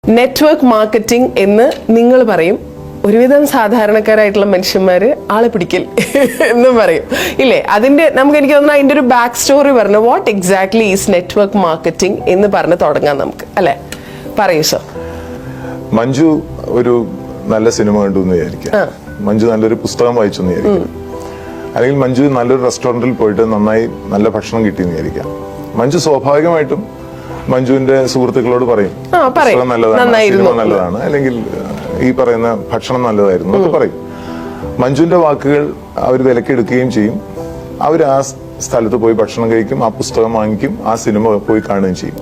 Network marketing എന്ന് നിങ്ങൾ പറയും, ഒരുവിധം സാധാരണക്കാരായിട്ടുള്ള മനുഷ്യന്മാര് ആളെ പിടിക്കൽ എന്ന് പറയും ഇല്ലേ? എനിക്ക് തോന്നുന്നു അതിന്റെ ഒരു ബാക്ക് സ്റ്റോറി പറഞ്ഞു. What exactly is network marketing എന്ന് പറഞ്ഞ് തുടങ്ങാം നമുക്ക്, അല്ലെ? പറയൂ സർ. മഞ്ജു ഒരു നല്ല സിനിമ കണ്ടു എന്ന് വിചാരിക്കാം, മഞ്ജു നല്ലൊരു പുസ്തകം വായിച്ചു എന്ന് വിചാരിക്കാം, അല്ലെങ്കിൽ മഞ്ജു നല്ലൊരു റെസ്റ്റോറന്റിൽ പോയിട്ട് നന്നായി നല്ല ഭക്ഷണം കിട്ടിയെന്ന് വിചാരിക്കാം. മഞ്ജു സ്വാഭാവികമായിട്ടും മഞ്ജുവിന്റെ സുഹൃത്തുക്കളോട് പറയും പുസ്തകം നല്ലതാണ്, സിനിമ നല്ലതാണ്, അല്ലെങ്കിൽ ഈ പറയുന്ന ഭക്ഷണം നല്ലതായിരുന്നു എന്നൊക്കെ പറയും. മഞ്ജുവിന്റെ വാക്കുകൾ അവർ വിലക്കെടുക്കുകയും ചെയ്യും. അവർ ആ സ്ഥലത്ത് പോയി ഭക്ഷണം കഴിക്കും, ആ പുസ്തകം വാങ്ങിക്കും, ആ സിനിമ പോയി കാണുകയും ചെയ്യും.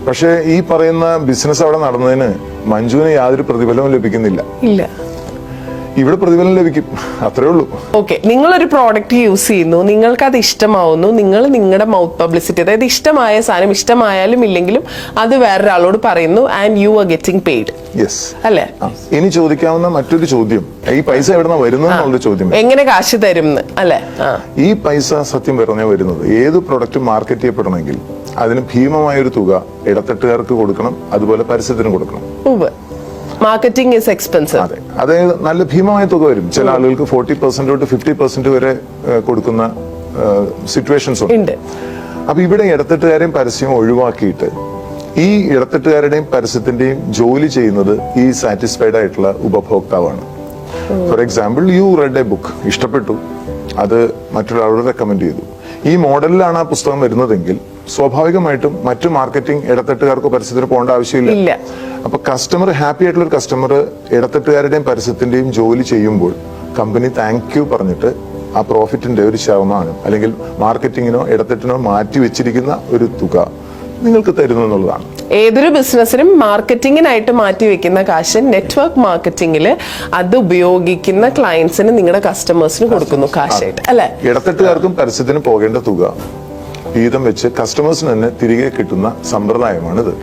പക്ഷെ ഈ പറയുന്ന ബിസിനസ് അവിടെ നടന്നതിന് മഞ്ജുവിന് യാതൊരു പ്രതിഫലവും ലഭിക്കുന്നില്ല. ഇവിടെ പ്രതിഫലം ലഭിക്കും, അത്രേ ഉള്ളൂ. ഓക്കെ, നിങ്ങളൊരു പ്രോഡക്റ്റ് യൂസ് ചെയ്യുന്നു, നിങ്ങൾക്ക് അത് ഇഷ്ടമാവുന്നു, നിങ്ങൾ നിങ്ങളുടെ മൗത്ത് പബ്ലിസിറ്റി, അതായത് ഇഷ്ടമായ സാധനം ഇഷ്ടമായാലും ഇല്ലെങ്കിലും അത് വേറൊരാളോട് പറയുന്നു, and you are getting paid. അല്ലേ? ഇനി ചോദിക്കാവുന്ന മറ്റൊരു ചോദ്യം, ഈ പൈസ എവിടെ വരുന്ന ചോദ്യം, എങ്ങനെ കാശ് തരും അല്ലെ? ഈ പൈസ സത്യം പറഞ്ഞാൽ വരുന്നത് ഏത് പ്രൊഡക്റ്റ് മാർക്കറ്റ് ചെയ്യപ്പെടണമെങ്കിൽ അതിന് ഭീമമായൊരു തുക ഇടത്തട്ടുകാർക്ക് കൊടുക്കണം, അതുപോലെ പരസ്യത്തിനും കൊടുക്കണം. Marketing is expensive. അതെ, അതായത് നല്ല ഭീമമായ തുക വരും. ചില ആളുകൾക്ക് 40% തൊട്ട് 50% വരെ കൊടുക്കുന്ന സിറ്റുവേഷൻസ് ഉണ്ട്. അപ്പൊ ഇവിടെ ഇടത്തട്ടുകാരെയും പരസ്യം ഒഴിവാക്കിയിട്ട് ഈ ഇടത്തട്ടുകാരുടെയും പരസ്യത്തിന്റെയും ജോലി ചെയ്യുന്നത് ഈ സാറ്റിസ്ഫൈഡ് ആയിട്ടുള്ള ഉപഭോക്താവാണ്. For example, you read a book, ഇഷ്ടപ്പെട്ടു, അത് മറ്റൊരാളോട് റെക്കമെൻഡ് ചെയ്തു. ഈ മോഡലിലാണ് ആ പുസ്തകം വരുന്നതെങ്കിൽ സ്വാഭാവികമായിട്ടും മറ്റു മാർക്കറ്റിംഗ് ഇടത്തട്ടുകാർക്കോ പരസ്യത്തിന് പോകേണ്ട ആവശ്യമില്ല. അപ്പൊ കസ്റ്റമർ, ഹാപ്പി ആയിട്ടുള്ള ഒരു കസ്റ്റമർ ഇടത്തട്ടുകാരുടെയും പരസ്യത്തിന്റെയും ജോലി ചെയ്യുമ്പോൾ കമ്പനി താങ്ക് യു പറഞ്ഞിട്ട് ആ പ്രോഫിറ്റിന്റെ ഒരു ശതമാനം അല്ലെങ്കിൽ മാർക്കറ്റിങ്ങിനോ ഇടത്തട്ടിനോ മാറ്റി വെച്ചിരിക്കുന്ന ഒരു തുക നിങ്ങൾക്ക് തരുന്നു എന്നുള്ളതാണ്. ഏതൊരു ബിസിനസ്സിനും മാർക്കറ്റിങ്ങിനായിട്ട് മാറ്റി വെക്കുന്ന കാശ് നെറ്റ്വർക്ക് മാർക്കറ്റിംഗിൽ അത് ഉപയോഗിക്കുന്ന ക്ലയൻസിന്, നിങ്ങളുടെ കസ്റ്റമേഴ്സിന് കൊടുക്കുന്നു കാശായിട്ട്, അല്ലെ? ഇടത്തട്ടുകാർക്കും പരസ്യത്തിന് പോകേണ്ട തുക വീതം വെച്ച് കസ്റ്റമേഴ്സിന് തന്നെ തിരികെ കിട്ടുന്ന സമ്പ്രദായമാണിത്.